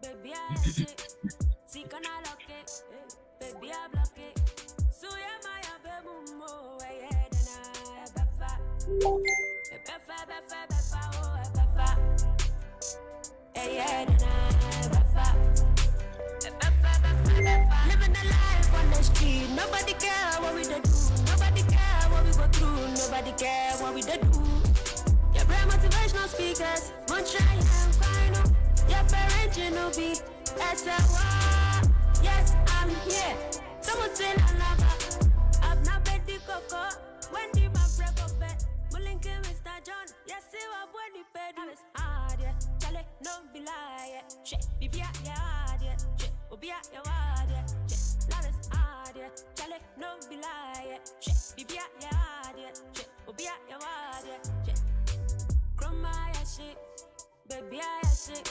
Baby, I shit. See, can I lock it? Baby, I block it. So, yeah, my baby, more. Yeah, then I befa. Oh, befa. Yeah, then I befa. Living a life on the street. Nobody care what we do. Nobody care what we go through. Nobody care what we do. Your brand motivational speakers. One try and final. Your parents, you know, be SLY. Yes, I'm here. Someone say la lava. I've not bet the coco. When the man break up bed. Mulinki Mr. John. Yes, see what when the bed is hard, yeah. Charlie, no be lie, yeah. Shit, be yeah, yeah. Shit, be yeah, yeah. Shit, love is hard, yeah. Charlie, no be lie, yeah. Shit, be yeah, yeah. Shit, be yeah, yeah. Shit, chroma, yeah, shit. Baby, I shit.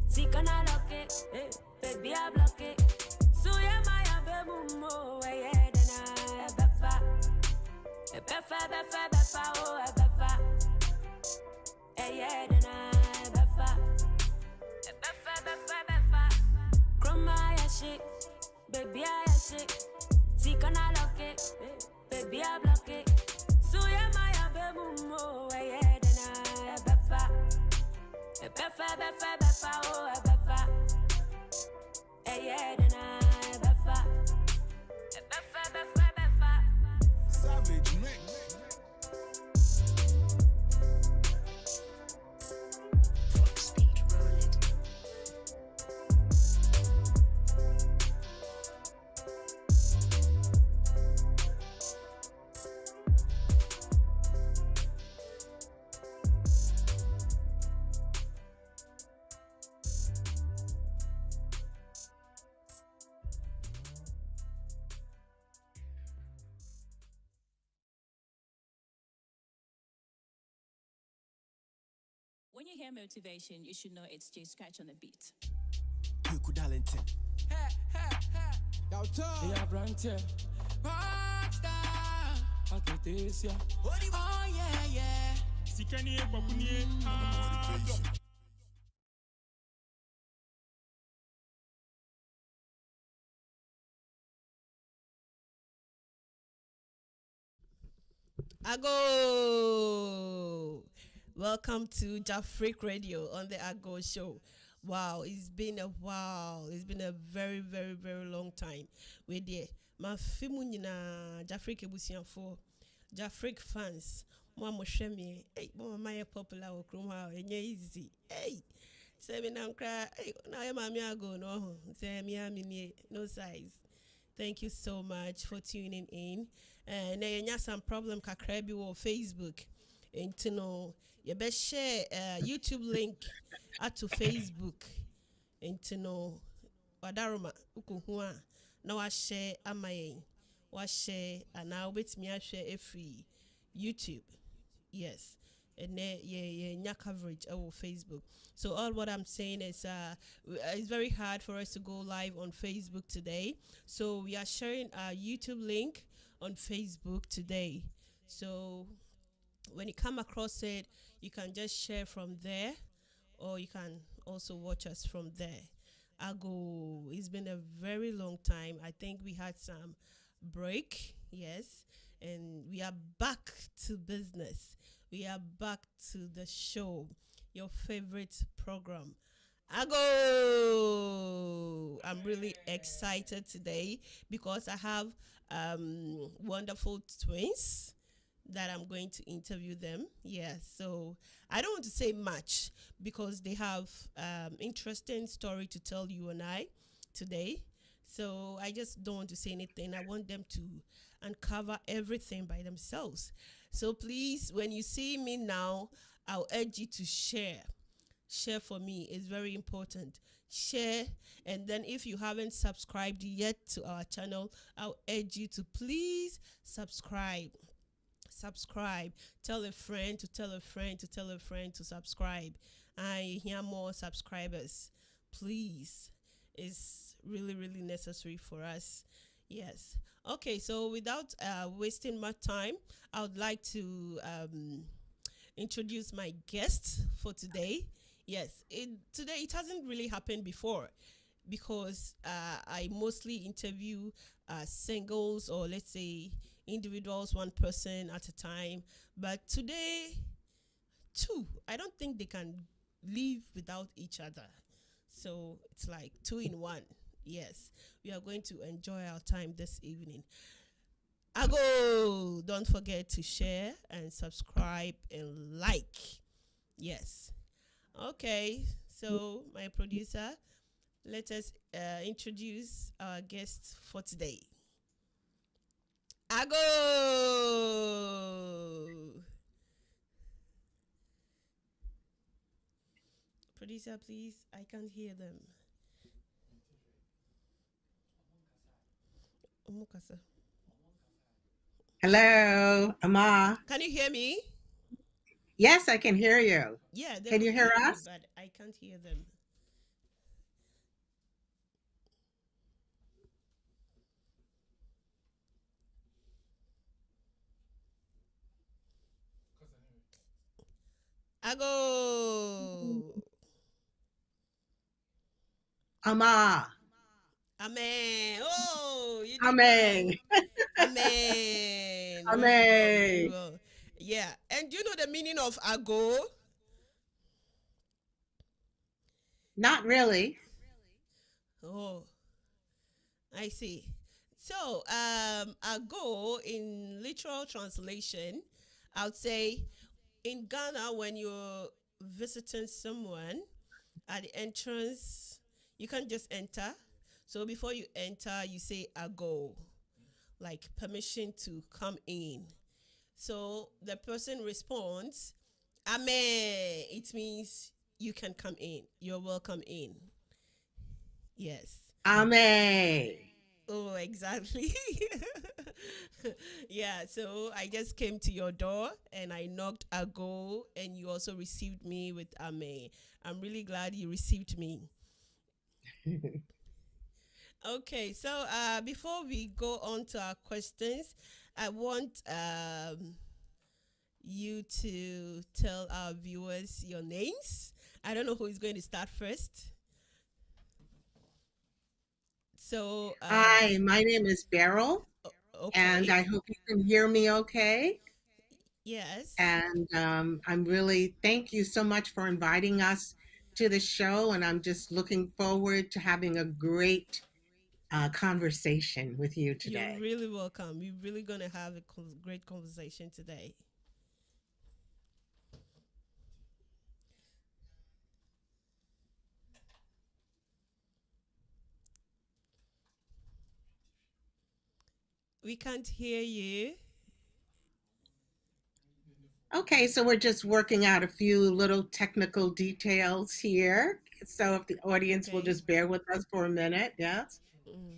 See, can I lock it? Hey, baby, I block it. So, yeah, my baby, more. Yeah, then I befa. Befa, oh, befa. Yeah, then I befa. Befa. Chroma, yeah, shit. Baby, I shit. See, can I lock it? Hey, baby, I block it. So, yeah, my baby, more. Yeah, then I befa. Befa, oh, befa. Yeah, then I befa. Befa. Savage mix. Speed roll it. When you hear motivation, you should know it's J Scratch on the beat. Kuku Darlington. Yo, Tom. Yeah, Brantia. Rockstar. Okay, this, yeah. Oh, yeah. Sikani, Bakuni, Motivation. Agoo! Welcome to Jafric Radio on the Agoo show. Wow, it's been a while. It's been a very, very, very long time. We're there. My Fimunina Jafric Ebusian for Jafric fans. Mama Shemi, hey, Mama popular or Kruma, and easy. Hey, seven and cry. Hey, now I'm Agoo, no, say me, no size. Thank you so much for tuning in. And then you some problem kakrebi or Facebook. And to know you best share YouTube link to Facebook. And to know wadaroma ukuhua na wa share amaye wa share and now with me I share a free YouTube. Yes. And yeah, coverage over Facebook. So all what I'm saying is it's very hard for us to go live on Facebook today. So we are sharing our YouTube link on Facebook today. So when you come across it, you can just share from there, or you can also watch us from there. Agoo, it's been a very long time. I think we had some break, yes, and we are back to business. We are back to the show, your favorite program. Agoo! I'm really excited today because I have wonderful twins that I'm going to interview them. Yeah, so I don't want to say much because they have interesting story to tell you and I today. So I just don't want to say anything. I want them to uncover everything by themselves. So please, when you see me now, I'll urge you to share. Share for me is very important. Share, and then if you haven't subscribed yet to our channel, I'll urge you to please subscribe. Subscribe. Tell a friend to tell a friend to tell a friend to subscribe. I hear more subscribers. Please. It's really, really necessary for us. Yes. Okay, so without wasting much time, I would like to introduce my guest for today. Yes, today it hasn't really happened before because I mostly interview singles, or let's say individuals, one person at a time. But today, two. I don't think they can live without each other. So it's like two in one. Yes, we are going to enjoy our time this evening. Agoo, don't forget to share and subscribe and like. Yes. Okay, so my producer, let us introduce our guest for today. Agoo. Producer, please. I can't hear them. Omukasa. Hello, Ama. Can you hear me? Yes, I can hear you. Yeah, they Can could you hear hear me, us? but I can't hear them. Agoo. Ama. Amen. Oh, you did Amen. well. Amen. Very well. Very Amen. well. Yeah. And do you know the meaning of ago? Not really. Oh, I see. So, ago in literal translation, I would say in Ghana, when you're visiting someone at the entrance, you can't just enter. So before you enter, you say ago, like permission to come in. So the person responds, Amen. It means you can come in. You're welcome in. Yes. Amen. Oh, exactly. Yeah, so I just came to your door and I knocked ago, and you also received me with Ame. I'm really glad you received me. Okay, so before we go on to our questions, I want you to tell our viewers your names. I don't know who is going to start first. So, Hi, my name is Beryl, and okay. I hope you can hear me okay. Yes. And I'm really, thank you so much for inviting us to the show. And I'm just looking forward to having a great conversation with you You're today. really welcome. We're really going to have a great conversation today. We can't hear you. Okay, so we're just working out a few little technical details here. So if the audience will Okay. just bear with us for a minute, yes? Mm.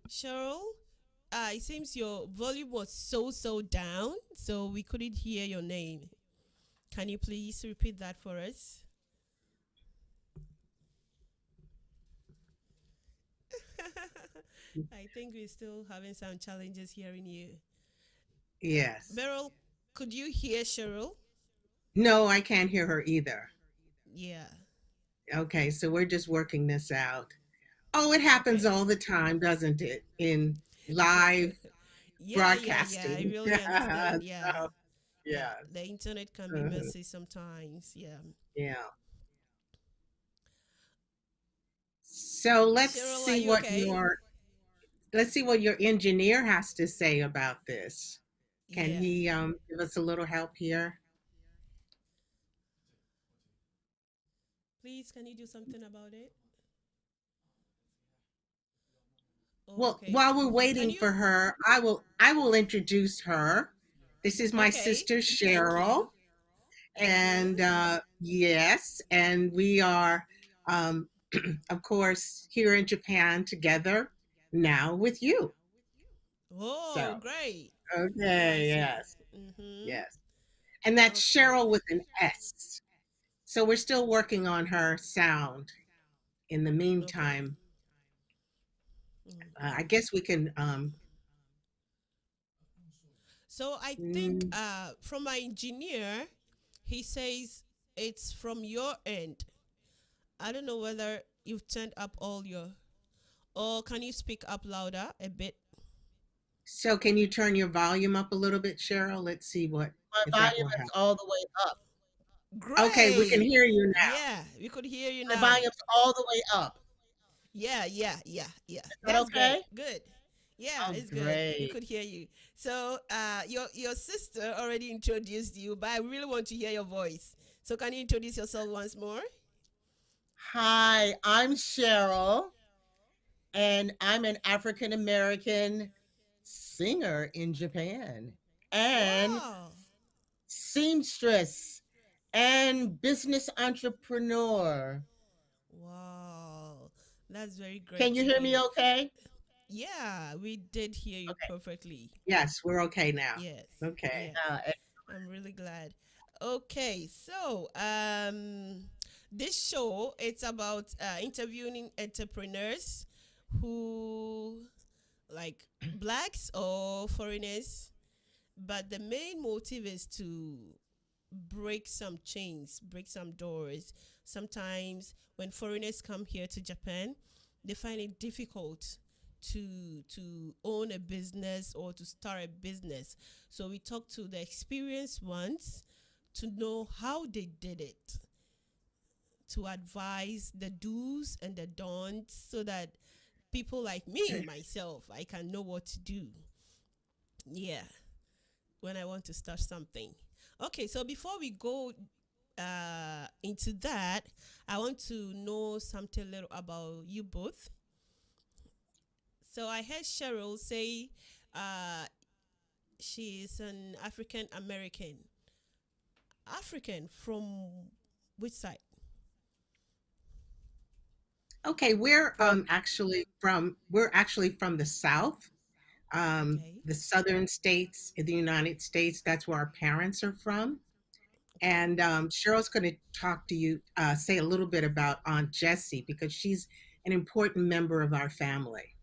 Cheryl, it seems your volume was so down, so we couldn't hear your name. Can you please repeat that for us? I think we're still having some challenges hearing you. Yes. Beryl, could you hear Cheryl? No, I can't hear her either. Yeah. Okay, so we're just working this out. Oh, it happens Okay. all the time, doesn't it? In live Yeah. I broadcasting. really understand. Yeah. So, Yeah. yes. The internet can be Uh-huh. messy sometimes. Yeah. Yeah. So Cheryl, are you okay? let's see what your engineer has to say about this. Can Yeah. he give us a little help here? Please, can you do something about it? Oh, Well, okay. while we're Can waiting you? for her, I will introduce her. This is my Okay. sister Thank Cheryl, you. And yes, and we are, um, of course, here in Japan together now with you. Oh, So, great. okay, Nice one. yes, Mm-hmm. yes. And that's Okay. Cheryl with an S. So we're still working on her sound. In the Okay. meantime, Mm-hmm. I guess we can. So I think Mm, from my engineer, he says it's from your end. I don't know whether you've turned up all your, or can you speak up louder a bit? so can you turn your volume up a little bit, Cheryl? Let's see what My if that volume will is help. all the way up. Okay, we can Great. hear you now. Yeah, we could hear you My now. volume's all the way up. Yeah, yeah, yeah, yeah. Is that That's great. okay? Good. Yeah, Oh, it's good. We great. could hear you. So, your sister already introduced you, but I really want to hear your voice. So, can you introduce yourself once more? Hi, I'm Cheryl, and I'm an African American singer in Japan and Wow. seamstress and business entrepreneur. Wow. That's very Can great you to hear me hear. okay? Yeah, we did hear you Okay. perfectly. Yes, we're okay now. Yes. Okay. Yes. Uh, I'm really glad. Okay, so this show it's about interviewing entrepreneurs who like blacks or foreigners, but the main motive is to break some chains, break some doors. Sometimes when foreigners come here to Japan, they find it difficult to own a business or to start a business. So we talk to the experienced ones to know how they did it, to advise the do's and the don'ts so that people like me, myself, I can know what to do. Yeah, when I want to start something. Okay, so before we go into that, I want to know something little about you both. So I heard Cheryl say uh, she is an African American. African from which side? Okay, from we're actually from the South, Okay, the southern states in the United States. That's where our parents are from. okay, And Cheryl's going to talk to you, say a little bit about Aunt Jessie because she's an important member of our family.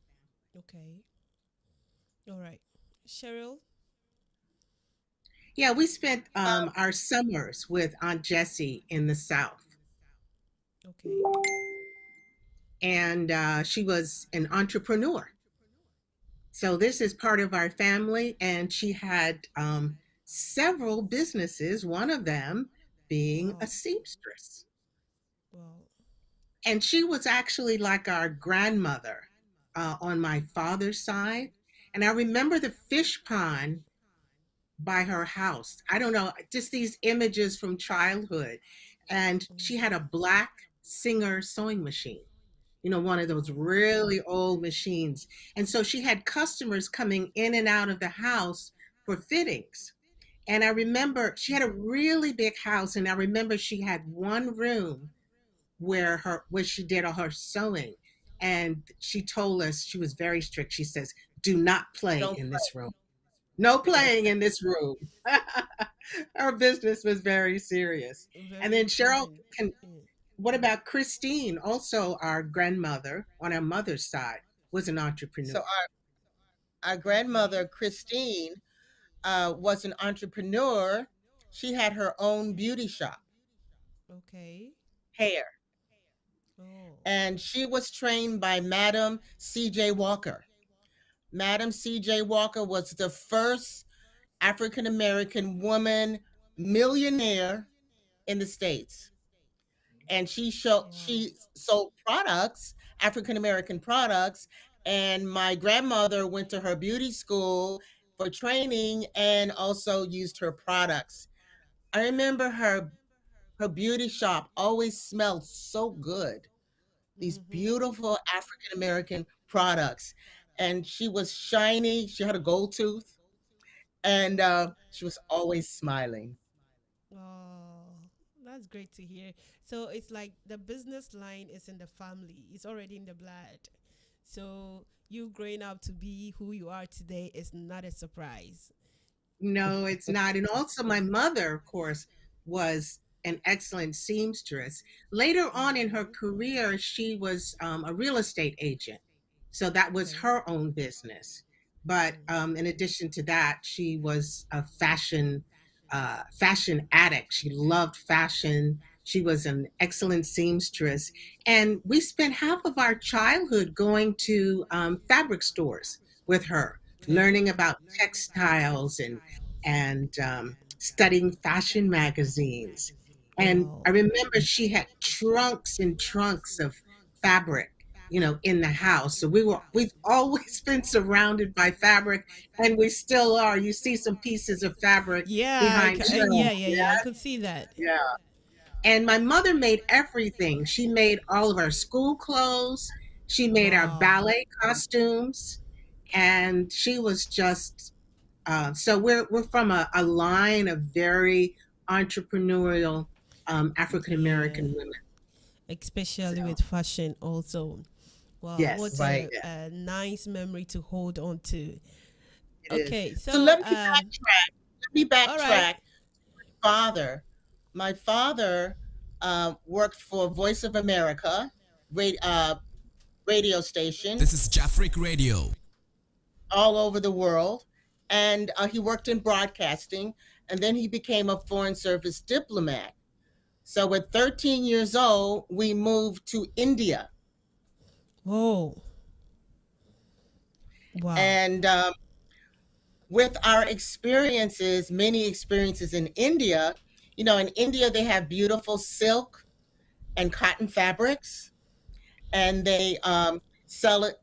okay. All right. Cheryl? Yeah, we spent our summers with Aunt Jessie in the South, Okay. and she was an entrepreneur. So this is part of our family, and she had several businesses, one of them being a Wow. seamstress. Wow. And she was actually like our grandmother on my father's side. And I remember the fish pond by her house. I don't know, just these images from childhood. And she had Mm-hmm. a black Singer sewing machine, one of those Wow. really old machines. And so she had customers coming in and out of the house for fittings. And I remember she had a really big house, and I remember she had one room where she did all her sewing. And she told us she was very strict. She says, "Do not play don't in this room. No playing in this room." Her business was very serious. And Very then Cheryl important. can Mm. what about Christine? Also, our grandmother on our mother's side was an so entrepreneur. our Okay. grandmother Christine was an entrepreneur. She had her own beauty shop, Okay. hair, Oh. and she was trained by Madam C.J. Walker. Madam C.J. Walker was the first African American woman millionaire in the States. And Wow. she sold products, African American products, and my grandmother went to her beauty school for training and also used her products. I remember her beauty shop always smelled so good. These Mm-hmm. beautiful African American products. And she was shiny. She had a gold tooth, and she was always smiling. Oh. that's great to hear. So it's like the business line is in the family. It's already in the blood. So you growing up to be who you are today is not a surprise. No, it's not. And also, my mother, of course, was an excellent seamstress. Later on in her career, she was a real estate agent. So that was Okay. her own business. But in addition to that, she was a fashion addict. She loved fashion. She was an excellent seamstress. And we spent half of our childhood going to fabric stores with her, Okay. learning about textiles and studying fashion magazines. And Wow. I remember she had trunks and trunks of fabric, in the house. So we've always been surrounded by fabric, and we still are. You see some pieces of fabric Yeah, behind yeah, shelves. yeah, Yeah, yeah. I could see that. yeah. And my mother made everything. She made all of our school clothes. She made our Wow. ballet costumes, and she was just so we're from a line of very entrepreneurial African Yeah. American women. So Especially with fashion, also. Wow, what yes, Right. yeah, a nice memory to hold on to. it is. Okay, So so let me backtrack. Let me all right. backtrack. Father, my father worked for Voice of America ra- uh, radio station This is Jafric Radio. all over the world, and he worked in broadcasting, and then he became a Foreign Service diplomat. So at 13 years old, we moved to India, Whoa. Wow. and with our experiences, many experiences in India, in India they have beautiful silk and cotton fabrics, and they sell it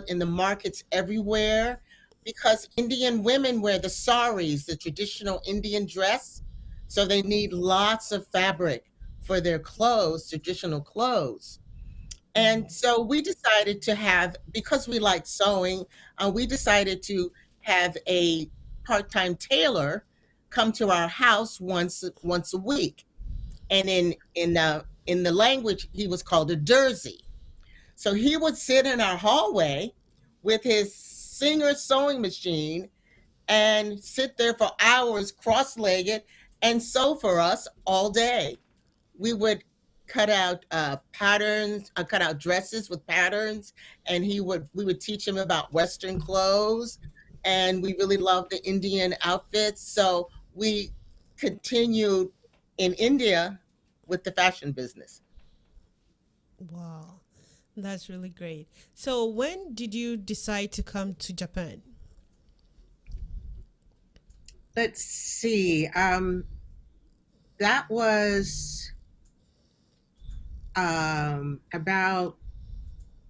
in the markets everywhere because Indian women wear the saris, the traditional Indian dress, so they need lots of fabric for their clothes, traditional clothes. And so we decided to have, because we like sewing, we decided to have a part-time tailor come to our house once a week. And in the language, he was called a Jersey. So he would sit in our hallway with his Singer sewing machine and sit there for hours cross-legged and sew for us all day. We would cut out dresses with patterns, and we would teach him about Western clothes, and we really loved the Indian outfits. So we continued in India with the fashion business. Wow. That's really great. So when did you decide to come to Japan? Let's see. That was about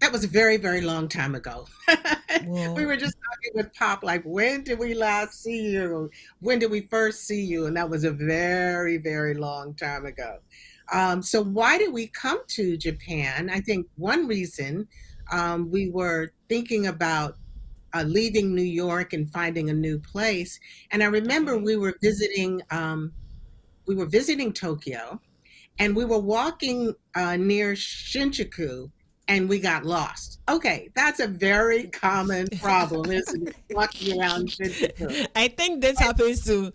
that was a very, very long time ago. We Whoa. were just talking with Pop, like, when did we last see you? When did we first see you? And that was a very, very long time ago. So, why did we come to Japan? I think one reason we were thinking about leaving New York and finding a new place. And I remember Okay. we were visiting Tokyo, and we were walking near Shinjuku, and we got lost. Okay, that's a very common problem, isn't it? Walking around Shinjuku. I think this happens to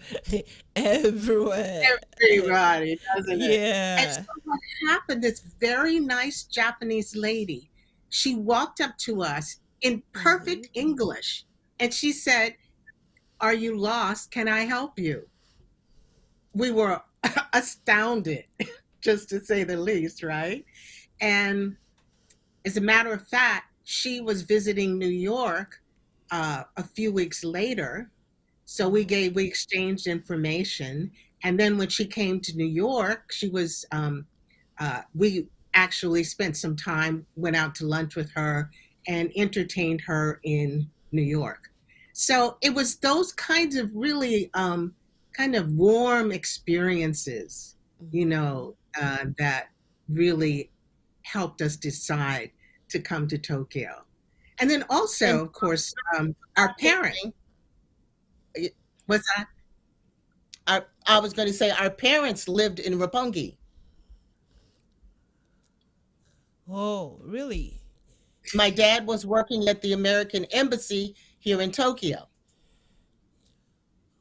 everywhere. Everybody, doesn't it? And so Yeah. what happened, this very nice Japanese lady, she walked up to us in Hmm. perfect English, and she said, "Are you lost? Can I help you?" We were astounded, just to say the least, right? And as a matter of fact, she was visiting New York a few weeks later. So we exchanged information, and then when she came to New York, we actually spent some time, went out to lunch with her, and entertained her in New York. So it was those kinds of really kind of warm experiences, that really helped us decide to come to Tokyo. And then And also, of course, our parent thinking, was that. I was going to say our parents lived in Roppongi. Oh, really? My dad was working at the American Embassy here in Tokyo.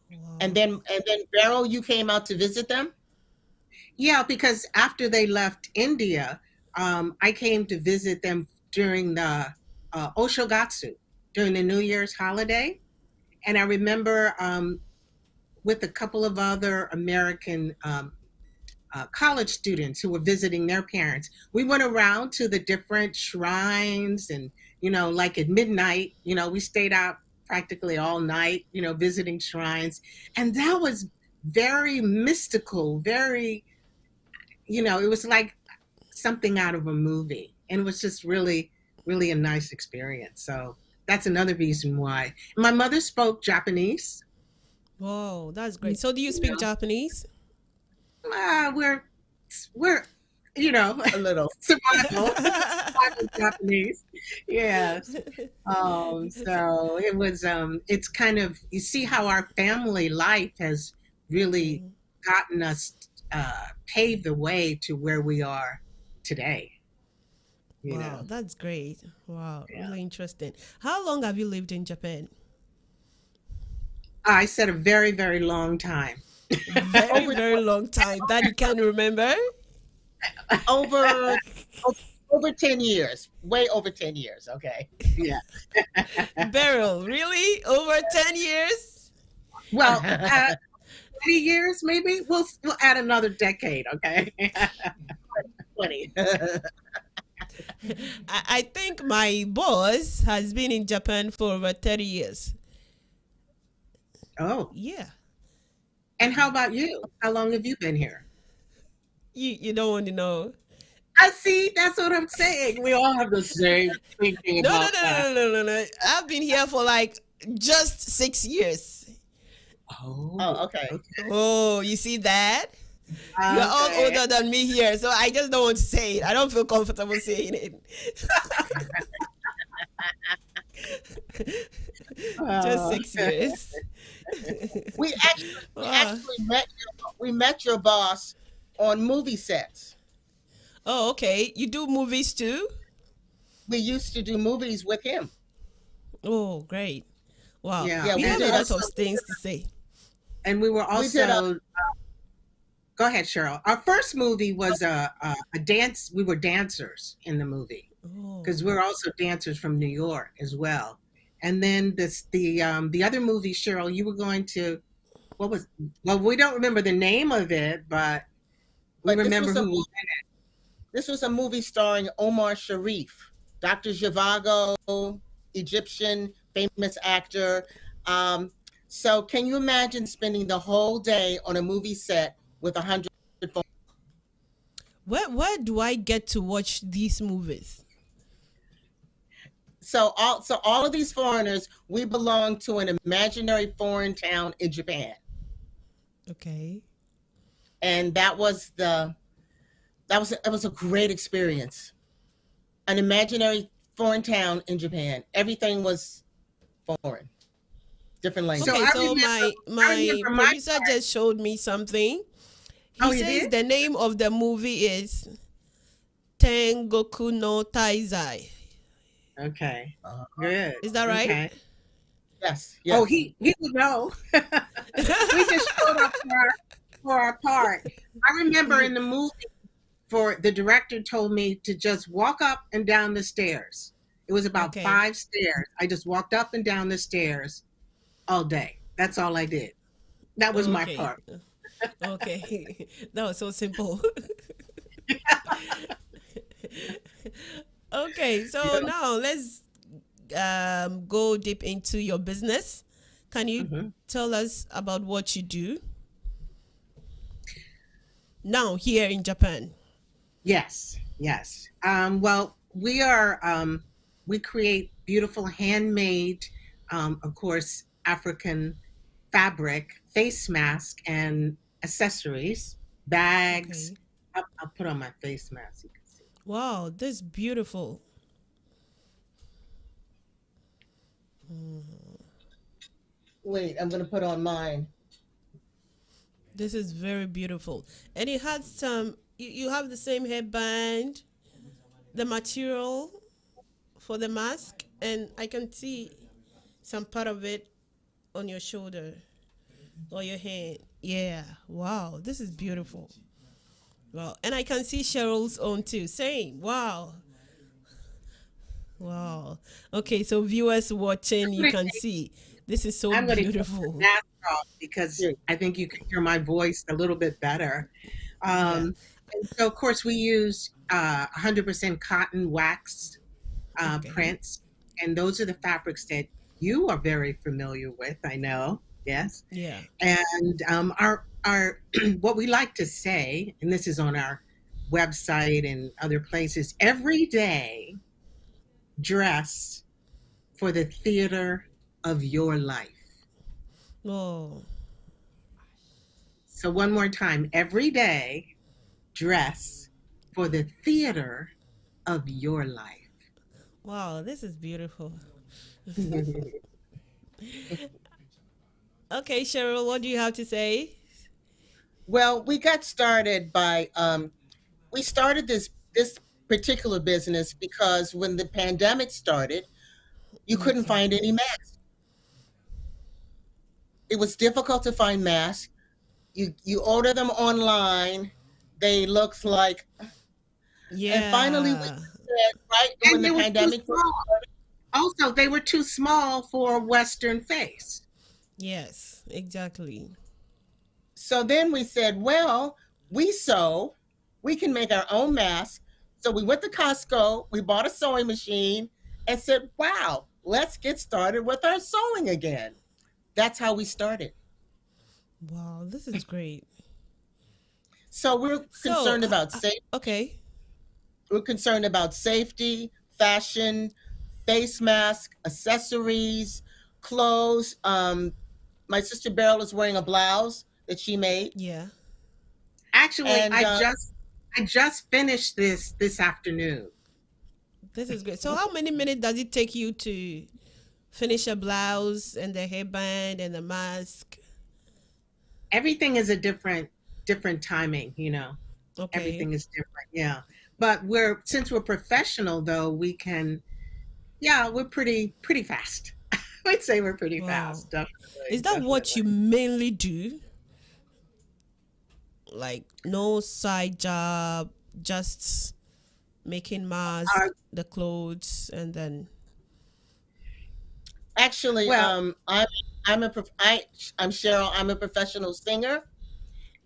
Wow. And then Beryl, you came out to visit them? Yeah, because after they left India, I came to visit them during the Oshogatsu, during the New Year's holiday. And I remember with a couple of other American college students who were visiting their parents, we went around to the different shrines and, like at midnight, we stayed out practically all night, visiting shrines. And that was very mystical, very, it was like something out of a movie. And it was just really, really a nice experience. So that's another reason why. My mother spoke Japanese. Whoa, that's great. So do you speak Japanese? We're A little. survival, survival Japanese. Yes. So it was it's kind of, you see how our family life has really gotten us paved the way to where we are today. You Wow, know. that's great. Wow, Yeah. really interesting. How long have you lived in Japan? I said a very, very long time. Very, Over very long time that you can remember. over over 10 years. Way over 10 years, okay. Yeah. Beryl, really? Over 10 years? Well, 20 years maybe. We'll add another decade, okay? 20. I think my boss has been in Japan for over 30 years. Oh, Yeah. and how about you? How long have you been here? You don't want to know. I see. That's what I'm saying. We all have the same thinking No, no, about no, that. no, no, no, no. I've been here for like just 6 years. Oh, okay. Oh, you see that? You're all Okay. older than me here, so I just don't want to say it. I don't feel comfortable saying it. Just Oh, 6 years. We actually Wow. we met your boss on movie sets. Oh, okay. You do movies too? We used to do movies with him. Oh, great. Wow. yeah. Yeah, We we have a did lot of a things to say. And we were we did a also, go ahead, Cheryl. Our first movie was a dance. We were dancers in the movie Oh, because we're also dancers from New York as well. And then the other movie, Cheryl, you were going to, what was, well, we don't remember the name of it, but we but remember who was. this was a movie starring Omar Sharif, Dr. Zhivago, Egyptian famous actor. Um, so can you imagine spending the whole day on a movie set with 100 phones? where do I get to watch these movies? So all of these foreigners, we belong to an imaginary foreign town in Japan. Okay. And it was a great experience. An imaginary foreign town in Japan. Everything was foreign, different language. Okay, I so remember, my remember my producer just showed me something. Oh, He you says did? the name of the movie is Tengoku no Taizai. Okay, Uh, good. Is that right? Okay. yes, Oh, yes. he would know. We just showed up for our part. I remember in the movie, for the director told me to just walk up and down the stairs. It was about Okay. 5 stairs. I just walked up and down the stairs all day. That's all I did. That was my Okay. part. Okay. That was so simple. Okay, so now let's go deep into your business. Can you Mhm. tell us about what you do now here in Japan? Yes, yes. Well, we create beautiful handmade, of course, African fabric, face mask, and accessories, bags. Okay. I'll put on my face mask. You can see. Wow, this beautiful. Wait, I'm gonna put on mine. This is very beautiful. And it has some, you have the same headband, the material for the mask, and I can see some part of it on your shoulder or your hand. Yeah, wow, this is beautiful. Wow, and I can see Cheryl's own too. Same. Wow, wow. Okay, so viewers watching, you can see this is so I'm going to take beautiful. the mask off because Yeah. I think you can hear my voice a little bit better. Yeah. And so, of course, we use 100% cotton wax Okay. prints, and those are the fabrics that you are very familiar with. I know, yes. Yeah. And our what we like to say, and this is on our website and other places, every day dress for the theater of your life. Oh, So one more time, every day dress for the theater of your life. wow, this is beautiful. Okay, Cheryl, what do you have to say? Well, we got started by we started this particular business because when the pandemic started, you couldn't Okay. find any masks. It was difficult to find masks. You order them online, they looked like, and finally we Yeah. said right when And the they were too pandemic first small. started. Also, they were too small for a Western face. Yes, exactly. So then we said, well, we sew, we can make our own mask. So we went to Costco, we bought a sewing machine, and said, wow, let's get started with our sewing again. That's how we started. Wow, this is great. So we're So, concerned about okay. we're concerned about safety, fashion, face mask, accessories, clothes. My sister Beryl is wearing a blouse that she made, Yeah, Actually, and I just finished this afternoon. this is great. So, how many minutes does it take you to finish a blouse and the hairband and the mask? Everything is a different timing, you know. Okay. Everything is different, yeah. But since we're professional though, we can, yeah, we're pretty fast. I'd say we're pretty Wow. fast, definitely, Is that what you definitely. mainly do? Like, no side job, just making masks, Uh, the clothes, and then. actually, well, I'm a I'm Cheryl. I'm a professional singer,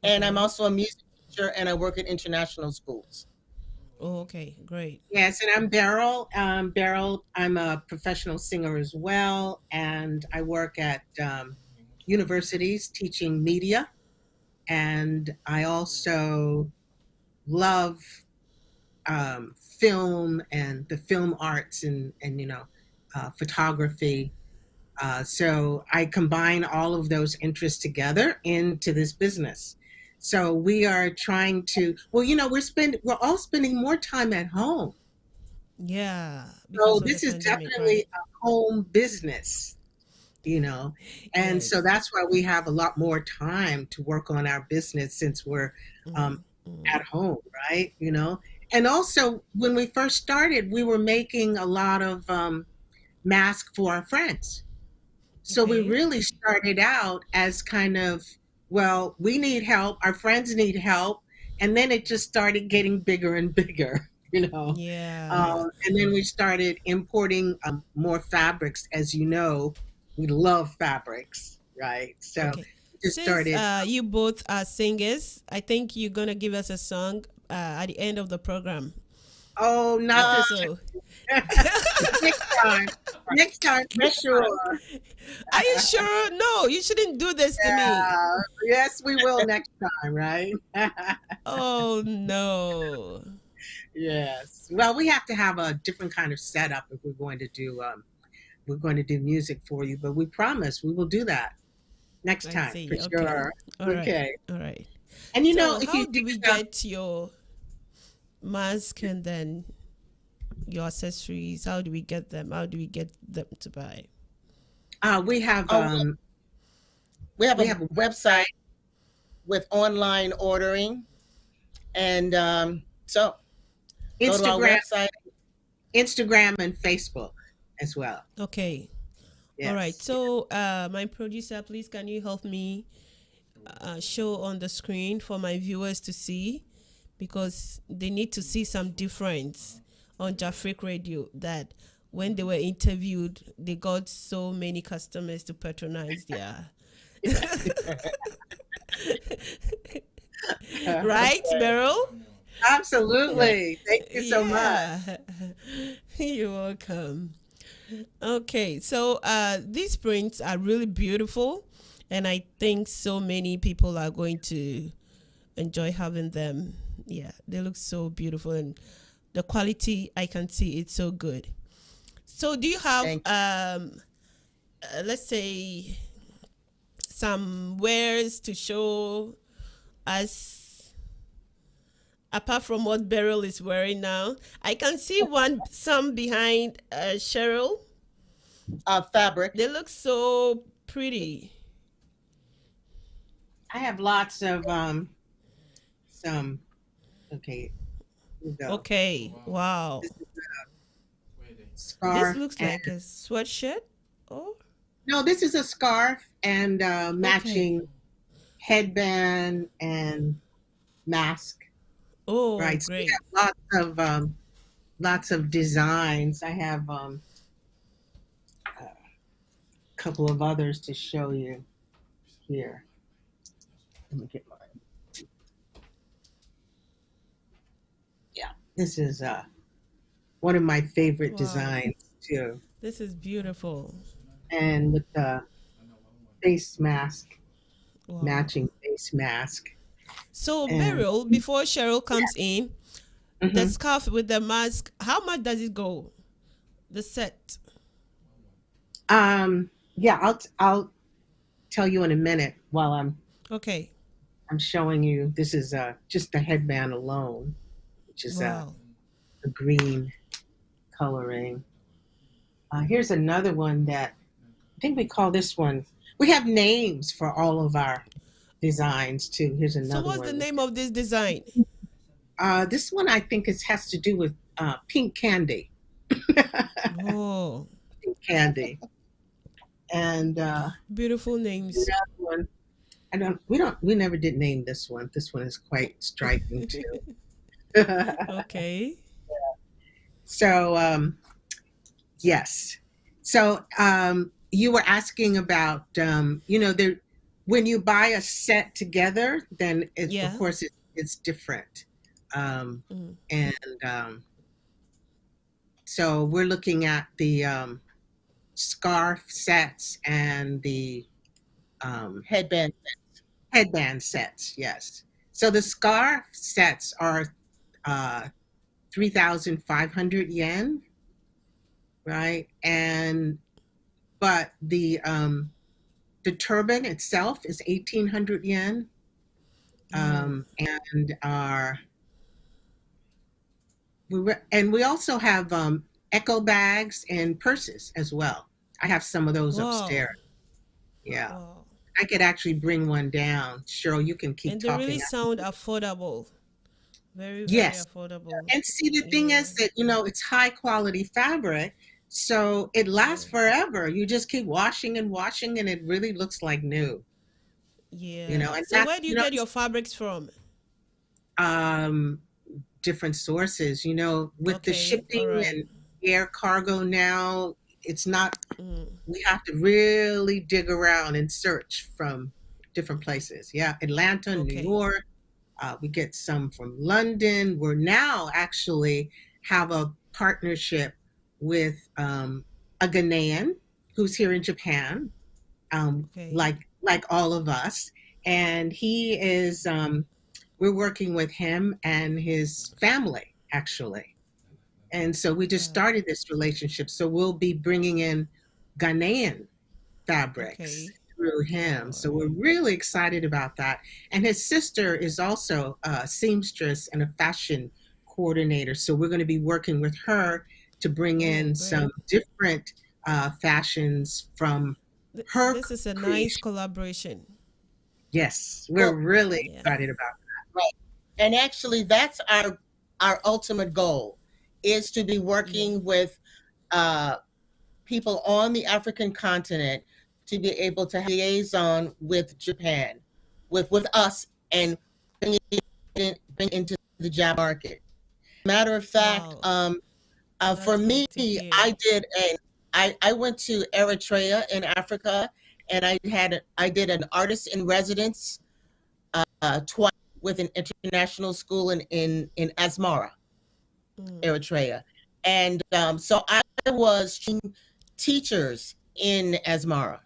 and I'm Okay. also a music teacher, and I work at international schools. Oh, okay. Great. yes, and I'm Beryl. Beryl, I'm a professional singer as well, and I work at universities teaching media, and I also love film and the film arts and photography. So I combine all of those interests together into this business. So we are trying to, well, we're all spending more time at home. Yeah, So because of the this is pandemic, definitely right? a home business, you know. And Yes. so that's why we have a lot more time to work on our business since we're um, Mm. at home, right? And also when we first started, we were making a lot of masks for our friends. So we Okay. really started out as kind of, well, we need help, our friends need help, and then it just started getting bigger and bigger, you know. Yeah. And then we started importing more fabrics. As you know, we love fabrics, right? So Okay. we just Since started. you both are singers, I think you're gonna give us a song at the end of the program. Oh, not Yeah. Uh, this So, next time. Next time for next sure. are you sure? No, you shouldn't do this to me. Yes, we will next time, right? Oh no. Yes. Well, we have to have a different kind of setup if we're going to do music for you, but we promise we will do that next I time for see. Okay. sure. All right. Okay. All right. And So, if you how dig do we up, get your mask and then your accessories? How do we get them? How do we get them to buy? we have oh, we have we a have a website. with online ordering. And so go to our Instagram, website. Instagram, and Facebook as well. Okay. All right. Yes. So, my producer, please, can you help me show on the screen for my viewers to see? Because they need to see some difference on Jafric Radio, that when they were interviewed, they got so many customers to patronize their. Right, Beryl? Absolutely. Thank you so much. Yeah. You're welcome. Okay, so these prints are really beautiful, and I think so many people are going to enjoy having them. Yeah, they look so beautiful, and the quality, I can see it's so good. So, do you have Thank let's say, some wares to show us apart from what Beryl is wearing now? I can see some behind Cheryl. fabric. They look so pretty. I have lots of some. Okay, here we go. Okay, wow. This is a This scarf looks and like a sweatshirt. Oh, no, this is a scarf and okay. matching headband and mask. Oh, Right. So we great. have lots of designs. I have a couple of others to show you here. Let me get mine. Yeah, this is one of my favorite Wow, designs too, this is beautiful. and with the face mask, Wow. matching face mask, So, and Beryl, before Cheryl comes in, the mhm. scarf with the mask, how much does it go? The set. Yeah, I'll tell you in a minute while Okay. I'm showing you. This is just the headband alone, which is Wow. a green coloring. Here's another one that I think we call this one. We have names for all of our designs too. Here's So, another what's the one. name of this design? This one I think has to do with pink candy. Oh, Pink candy. And beautiful names. another one. We never did name this one. This one is quite striking too. Okay. So yes. So you were asking about there when you buy a set together, then of Yeah. course it's different. Um, Mm. and so we're looking at the scarf sets and the um, Headband. headband sets. Yes. So the scarf sets are 3,500 yen, right? And but the turban itself is 1,800 yen. Oh, And and we also have echo bags and purses as well. I have some of those wow. upstairs. Yeah, Wow. I could actually bring one down. Cheryl, you can keep And they really talking. sound affordable. Very, very Yes, affordable. and see the thing Yeah. is that it's high quality fabric, so it lasts Yeah. forever. You just keep washing and washing, and it really looks like new. Yeah. And So, that's where do you get your fabrics from? um different sources. With the Okay. All shipping right. and air cargo now, it's not, Mm. we have to really dig around and search from different places. Yeah, Atlanta, New Okay. York. We get some from London. We're now actually have a partnership with a Ghanaian who's here in Japan, Okay. like all of us, and he is. We're working with him and his family actually, and so we just Wow. started this relationship. So we'll be bringing in Ghanaian fabrics Okay. through him. All So we're right. really excited about that. And his sister is also a seamstress and a fashion coordinator. So we're going to be working with her to bring Oh, in some great. different fashions from her This is a nice creation. collaboration. Yes, we're Well, really Yeah. excited about right. And actually, that's our ultimate goal is to be Yeah. working with uh, people on the African continent to be able to have liaison with Japan, with us, and bring into the job market. Matter of fact, Wow. for That's me, great to hear. I went to Eritrea in Africa, and I did an artist in residence twice with an international school in Asmara, Mm, Eritrea, and so I was training teachers in Asmara,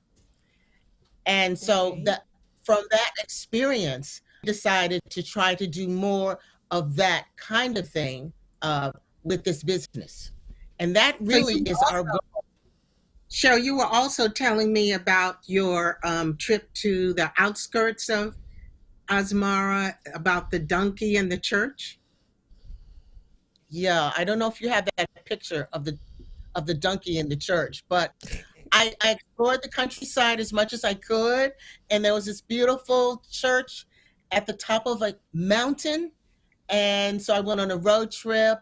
and so okay. that from that experience, I decided to try to do more of that kind of thing uh, with this business, and that it. So really you is our goal. Cheryl, you were also telling me about your trip to the outskirts of Asmara, about the donkey and the church. Yeah, I don't know if you have that picture of the donkey in the church, but I explored the countryside as much as I could, and there was this beautiful church at the top of a mountain, and so I went on a road trip,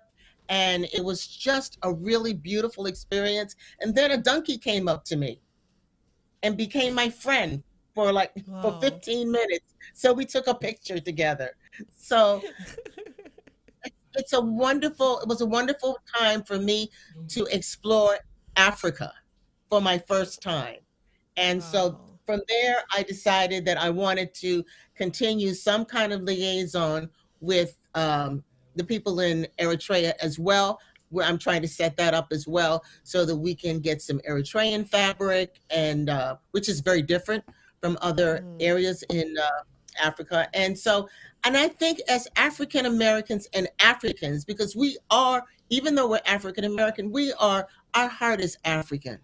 and it was just a really beautiful experience. And then a donkey came up to me and became my friend for for Wow. 15 minutes. So we took a picture together. So it was a wonderful time for me to explore Africa for my first time. And so Wow. from there, I decided that I wanted to continue some kind of liaison with the people in Eritrea as well, where I'm trying to set that up as well so that we can get some Eritrean fabric, and which is very different from other Mm, areas in Africa. And I think as African Americans and Africans, because we are, even though we're African American, our heart is African,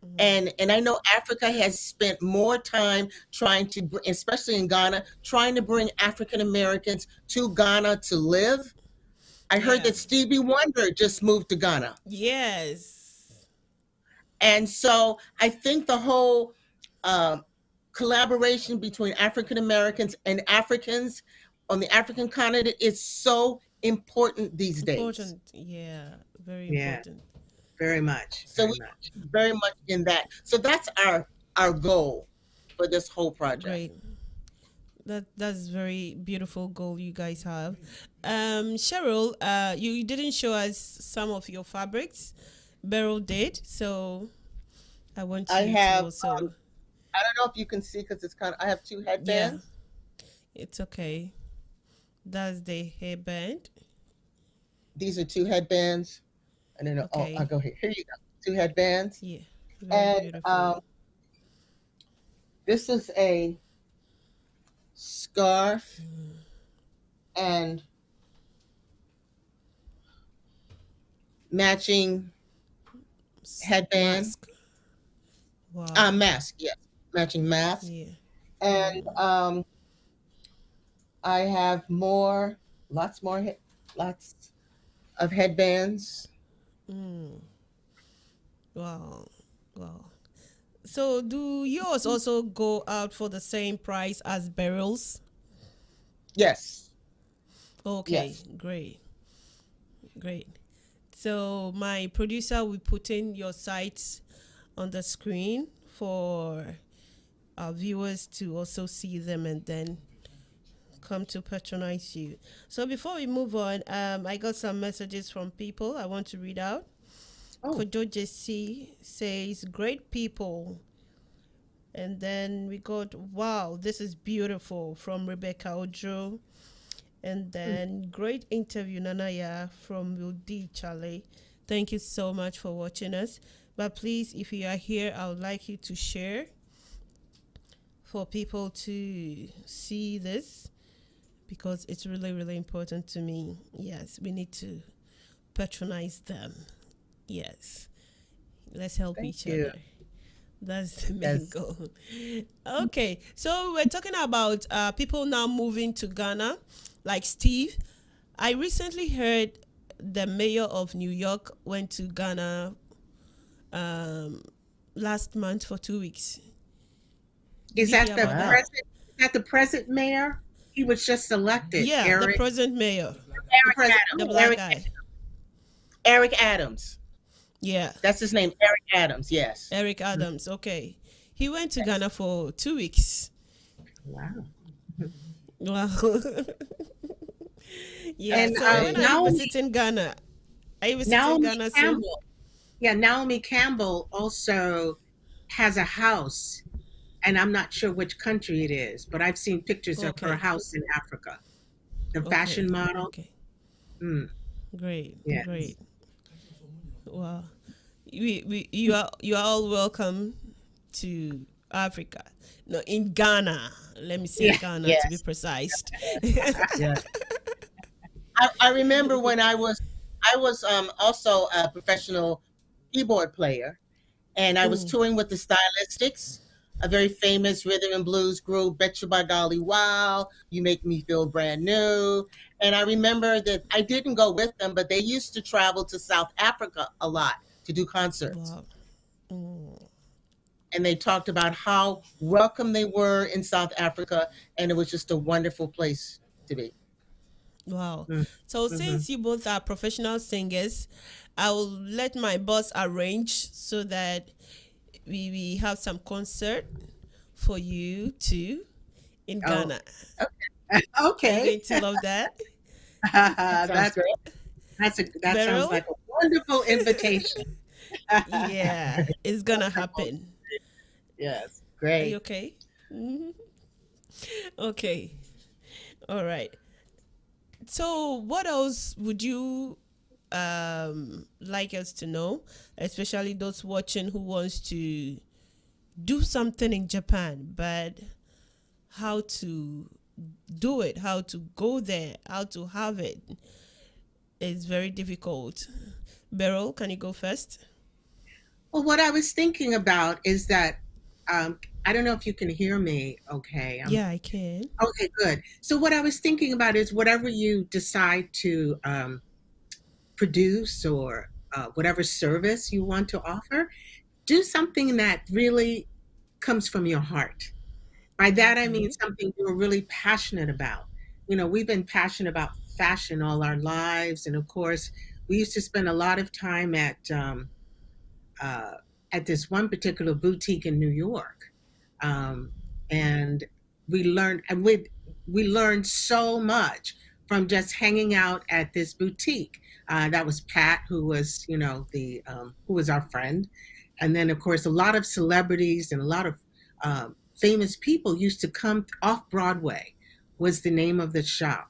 mm, and I know Africa has spent more time trying to, especially in Ghana, trying to bring African Americans to Ghana to live. I heard yeah. that Stevie Wonder just moved to Ghana, Yes. and so I think the whole um, collaboration between African Americans and Africans on the African continent is so important these days. Important. Yeah. Very Yeah, important. very much, So very we much. very much in that. So that's our goal for this whole project. Great. That's very beautiful goal you guys have. Cheryl, you didn't show us some of your fabrics. Beryl did, so I want I you to have also. I don't know if you can see because it's kind of, I have two Yeah, headbands. it's okay. That's the hairband. These are two headbands. I don't know. Oh, I'll Okay. go here. Here you go. Two headbands. Yeah, very And beautiful. this is a scarf and matching headband. Mask. Wow. Mask, yes. Matching mask. Yeah. And I have lots more, lots of headbands. Mm. Wow. Wow. So, do yours also go out for the same price as Beryl's? Yes. Okay, Yes. great. Great. So, my producer will put in your sites on the screen for our viewers to also see them and then come to patronize you. So, before we move on, I got some messages from people I want to read out. Oh, Kojo JC says, great people. And then we got, wow, this is beautiful from Rebecca Ojo. And then great interview, Nanaya from Wildi Chale. Thank you so much for watching us. But please, if you are here, I would like you to share for people to see this because it's really, really important to me. Yes, we need to patronize them. Yes. Let's help thank each you. other. That's the main Yes. goal. Okay, so we're talking about people now moving to Ghana, like Steve. I recently heard the mayor of New York went to Ghana um, last month for 2 weeks. Did Is you that hear the about that? Wow. president? that the present mayor? He was just elected. Yeah, the Eric, present mayor, the president. the Adams. black Eric guy. Eric Adams. Yeah, That's his name. Eric Adams. Yes. Eric Adams. Okay, he went to Ghana for 2 weeks. Wow. Wow. Yeah. And So when are you Naomi, visiting Ghana? Are you visiting Naomi Ghana soon? Campbell. Yeah, Naomi Campbell also has a house, and I'm not sure which country it is, but I've seen pictures of her Okay. house in Africa. The Okay. fashion model. Okay. Mm, Great. yes. Great. Wow. You are all welcome to Africa. No, in Ghana. Let me say Yeah. Ghana Yes. to be precise. Yes. I remember when I was also a professional keyboard player, and I was Mm, touring with the Stylistics, a very famous rhythm and blues group. Bet you by golly, wow, you make me feel brand new. And I remember that I didn't go with them, but they used to travel to South Africa a lot to do concerts. wow. Mm, And they talked about how welcome they were in South Africa, and it was just a wonderful place to be. wow. Mm, So mhm. since you both are professional singers, I will let my boss arrange so that we have some concert for you too in Oh, Ghana. Are you okay. going to love that? Sounds That's great. that sounds Beryl? like a wonderful invitation. Yeah, it's gonna happen. Yes, Are you great. okay? Mhm. Okay, all right. So, what else would you like us to know, especially those watching who wants to do something in Japan, but how to do it, how to go there, how to have it is very difficult. Beryl, can you go first? Well, what I was thinking about is that um, I don't know if you can hear me. Okay, Yeah, I can. okay, good. So what I was thinking about is whatever you decide to produce or whatever service you want to offer, do something that really comes from your heart. By that I mean Okay. something you're really passionate about. You know, we've been passionate about fashion all our lives, and of course, we used to spend a lot of time uh, at this one particular boutique in New York, um, and we learned so much from just hanging out at this boutique. That was Pat, who was the who was our friend, and then of course a lot of celebrities and a lot of famous people used to come off Broadway. Was the name of the shop,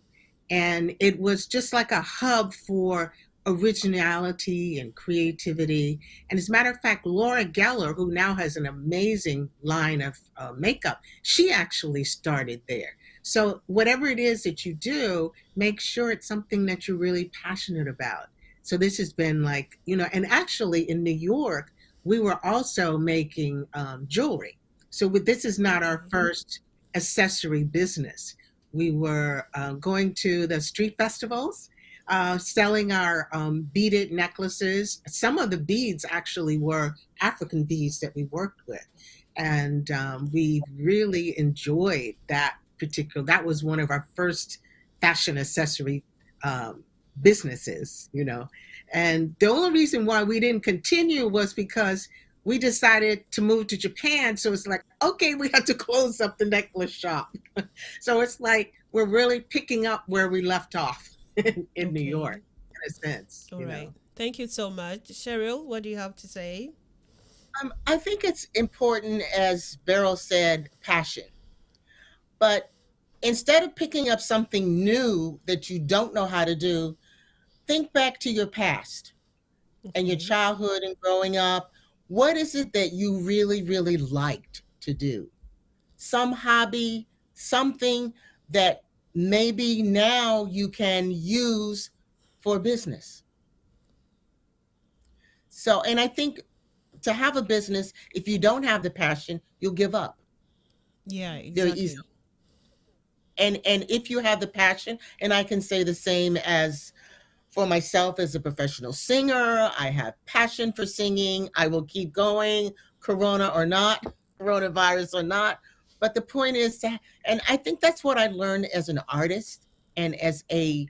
and it was just like a hub for originality and creativity. And as a matter of fact, Laura Geller, who now has an amazing line of makeup, she actually started there. So, whatever it is that you do, make sure it's something that you're really passionate about. So, this has been like, and actually in New York, we were also making jewelry. So, this is not our Okay. first accessory business. We were going to the street festivals, selling our beaded necklaces. Some of the beads actually were African beads that we worked with. And we really enjoyed that particular, that was one of our first fashion accessory um, businesses. And the only reason why we didn't continue was because we decided to move to Japan. So it's like, okay, we had to close up the necklace shop. So it's like we're really picking up where we left off in New York, Okay. in a All right. Thank you so much. Cheryl, what do you have to say? I think it's important, as Beryl said, passion. But instead of picking up something new that you don't know how to do, think back to your past and your Okay. childhood and growing up. What is it that you really, really liked to do? Some hobby, something that maybe now you can use for business. So, and I think to have a business, if you don't have the passion, you'll give up Yeah, very exactly. easily. And if you have the passion, and I can say the same as for myself as a professional singer, I have passion for singing. I will keep going, corona or not, coronavirus or not. But the point is that, and I think that's what I learned as an artist and as a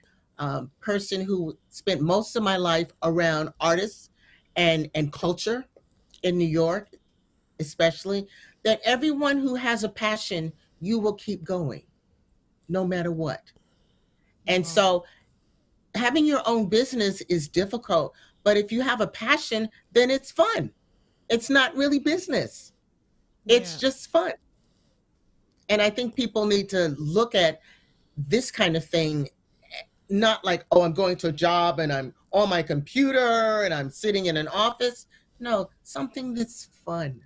person who spent most of my life around artists and culture in New York, especially, that everyone who has a passion, you will keep going no matter what. And Wow. so having your own business is difficult, but if you have a passion, then it's fun. It's not really business. It's Yeah. just fun. And I think people need to look at this kind of thing, not like, oh, I'm going to a job and I'm on my computer and I'm sitting in an office. No, something that's fun.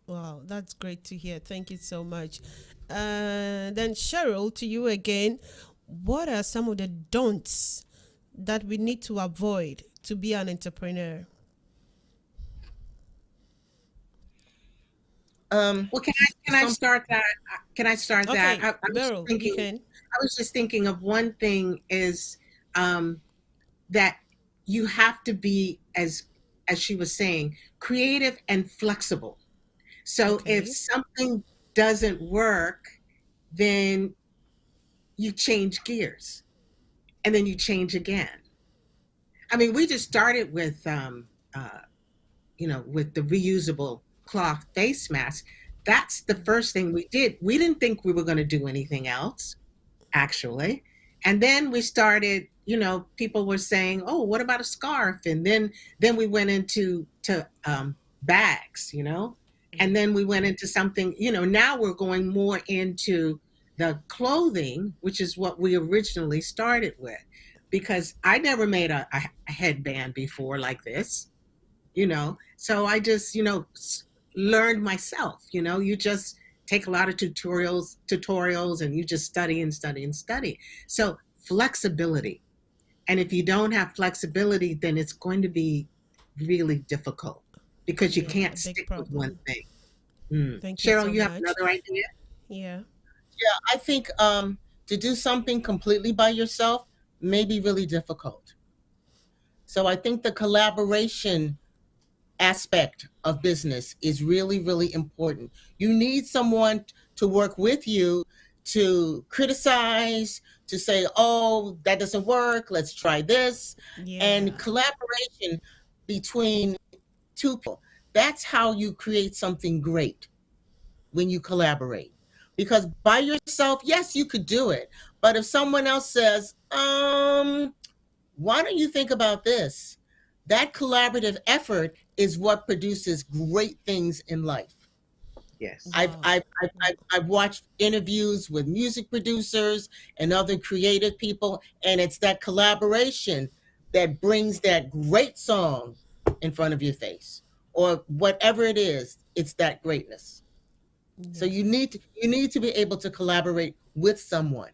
Wow, that's great to hear. Thank you so much. Then Cheryl, to you again. What are some of the don'ts that we need to avoid to be an entrepreneur? Well, can I Some start that? Can I start that? Okay, Beryl, you can. I was just thinking of one thing is um, that you have to be, as she was saying, creative and flexible. So if Okay. something doesn't work, then you change gears and then you change again. I mean, we just started with with the reusable cloth face mask. That's the first thing we did. We didn't think we were going to do anything else, actually. And then we started, people were saying, "Oh, what about a scarf?" And then we went into to bags, and then we went into something, now we're going more into the clothing, which is what we originally started with, because I never made a headband before like this, so I just learned myself. You just take a lot of tutorials and you just study and study and study. So flexibility, and if you don't have flexibility, then it's going to be really difficult because you Yeah, a can't big stick with one problem. thing. Thank you Cheryl, so you have much. another idea? Yeah. Yeah, I think to do something completely by yourself may be really difficult. So I think the collaboration aspect of business is really, really important. You need someone to work with you to criticize, to say, oh, that doesn't work, let's try this. And Yeah. collaboration between two people. That's how you create something great, when you collaborate. Because by yourself, yes, you could do it. But if someone else says, why don't you think about this? That collaborative effort is what produces great things in life. Yes. I've, Wow. I've, I've, I've I've watched interviews with music producers and other creative people, and it's that collaboration that brings that great song in front of your face, or whatever it is. It's that greatness. So Yes. you need to be able to collaborate with someone.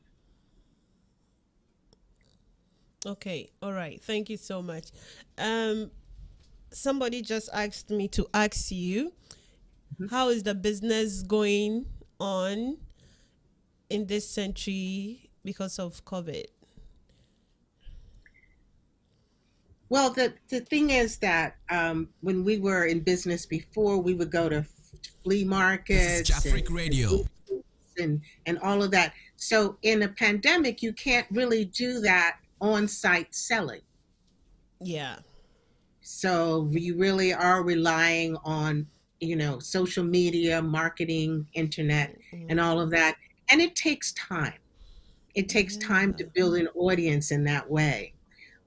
Okay. All right. Thank you so much. Um, Somebody just asked me to ask you, Mhm. how is the business going on in this century because of COVID? Well, the thing is that when we were in business before, we would go to flea This is markets Jafric and Radio. and all of that. So in a pandemic, you can't really do that on-site selling. Yeah. So you really are relying on, social media, marketing, internet, and all of that. And it takes time. It takes time to Yeah. build an audience in that way.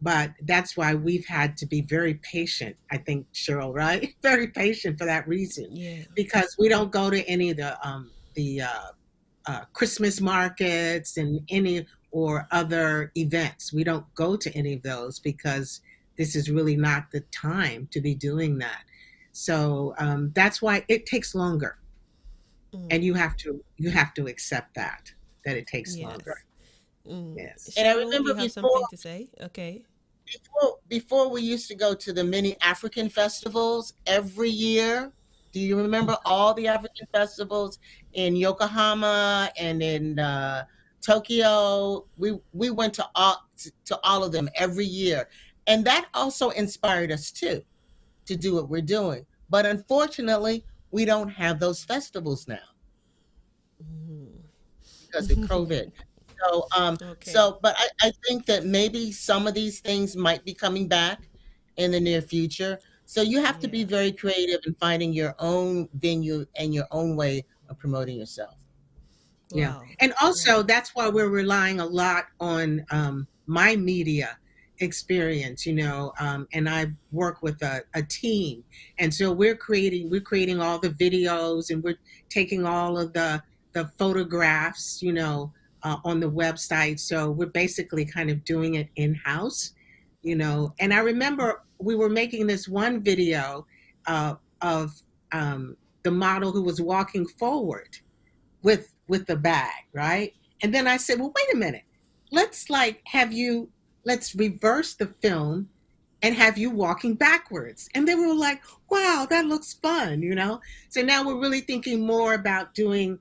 But that's why we've had to be very patient, I think, Cheryl, right? Very patient for that reason, Yeah. because we don't go to any of the Christmas markets and any or other events. We don't go to any of those because this is really not the time to be doing that. So that's why it takes longer, Mm. and you have to accept that it takes longer. Yes. Mm. Yes. And I Cheryl, remember you have before something to say? Okay. before we used to go to the many African festivals every year. Do you remember all the African festivals in Yokohama and in Tokyo? We went to all of them every year, and that also inspired us too to do what we're doing. But unfortunately, we don't have those festivals now because of COVID. Okay. But I think that maybe some of these things might be coming back in the near future. So you have to be Yeah. very creative in finding your own venue and your own way of promoting yourself. Yeah. Wow. And also, Wow. that's why we're relying a lot on my media experience, and I work with a team. And so we're creating all the videos, and we're taking all of the photographs, on the website. So we're basically kind of doing it in-house, And I remember we were making this one video of the model who was walking forward with the bag, right? And then I said, well, wait a minute. Let's like have you let's reverse the film and have you walking backwards. And they were like, wow, that looks fun. So now we're really thinking more about doing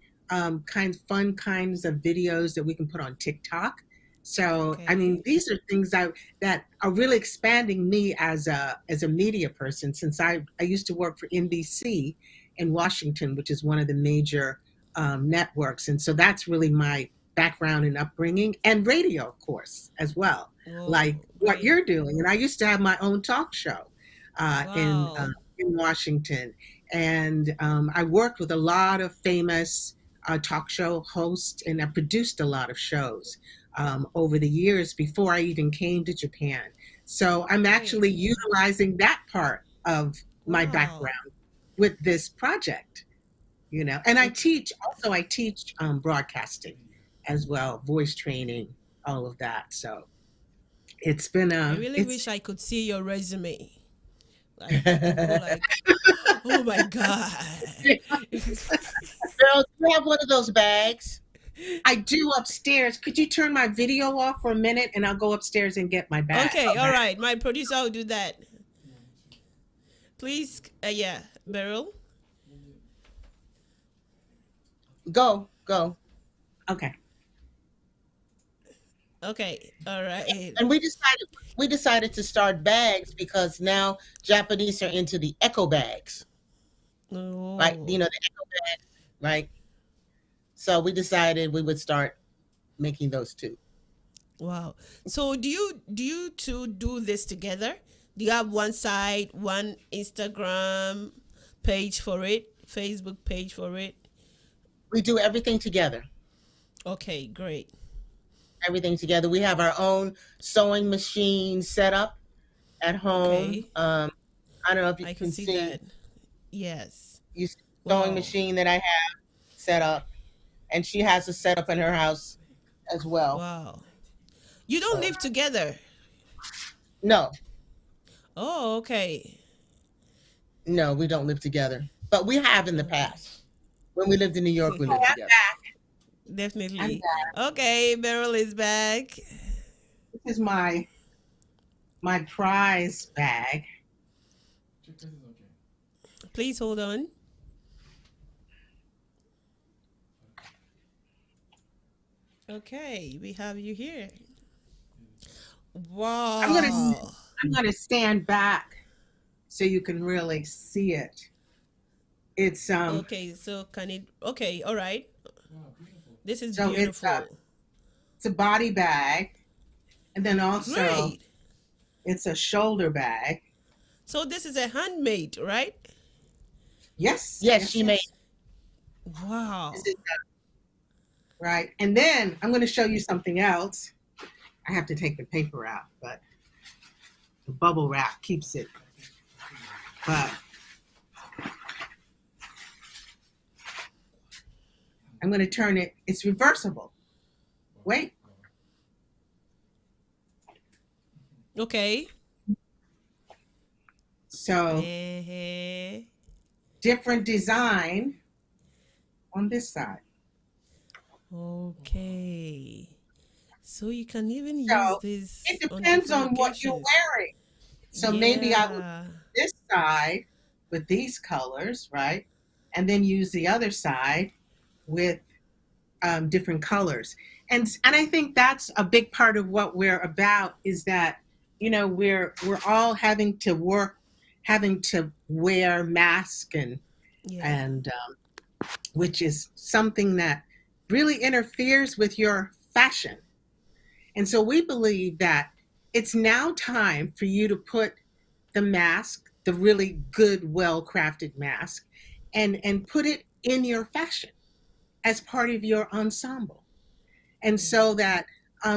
fun kinds of videos that we can put on TikTok. So I mean, Okay. these are things that are really expanding me as a media person, since I used to work for NBC in Washington, which is one of the major networks, and so that's really my background and upbringing, and radio, of course, as well, like Whoa. what Great. you're doing. And I used to have my own talk show uh, in uh, Wow. in Washington, and I worked with a lot of famous talk show hosts, and I produced a lot of shows over the years before I even came to Japan. So I'm Great. actually utilizing that part of my Wow. background with this project. And I Okay. teach also. I teach broadcasting as well, voice training, all of that. So it's been I a really it's wish I could see your resume. Like I'll go like, oh my God. Girl, do you have one of those bags? I do upstairs. Could you turn my video off for a minute, and I'll go upstairs and get my bag? Okay, all right. My producer will do that. Please, yeah, Beryl. Go, go. Okay. Okay, all right. And we decided to start bags because now Japanese are into the eco bags, right? Oh, The eco bags, right? So we decided we would start making those too. wow. So do you two do this together? Do you have one side, one Instagram page for it, Facebook page for it? We do everything together. Okay, great. Everything together. We have our own sewing machine set up at home. Okay, I don't know if you I can can see see that. Yes. you see the sewing Wow. machine that I have set up, and she has a setup in her house as well. Wow. You don't So live together. no, Oh, okay. no, we don't live together, but we have in the past. When we lived in New York, we Oh, lived together. I'm Definitely. back. Okay, Beryl is back. This is my prize bag. Please hold on. Okay, we have you here. I'm gonna Wow. I'm gonna stand back so you can really see it. It's Okay, so can it? Okay, all right. This is so beautiful. it's a body bag, and then also Great. it's a shoulder bag. So this is a handmade, right? Yes, Yes, yes, she made. yes. Wow. This is right. And then I'm going to show you something else. I have to take the paper out, but the bubble wrap keeps it. But I'm going to turn it. It's reversible. Wait. Okay. So Eh, different design on this side. okay. So you can even use So this it on depends different on what you're occasions. wearing. So maybe I would Yeah. this side with these colors, right? And then use the other side with different colors. And I think that's a big part of what we're about, is that we're all having to wear masks, Yeah. and which is something that really interferes with your fashion. And so we believe that it's now time for you to put the mask, the really good, well crafted mask, and put it in your fashion as part of your ensemble. And so that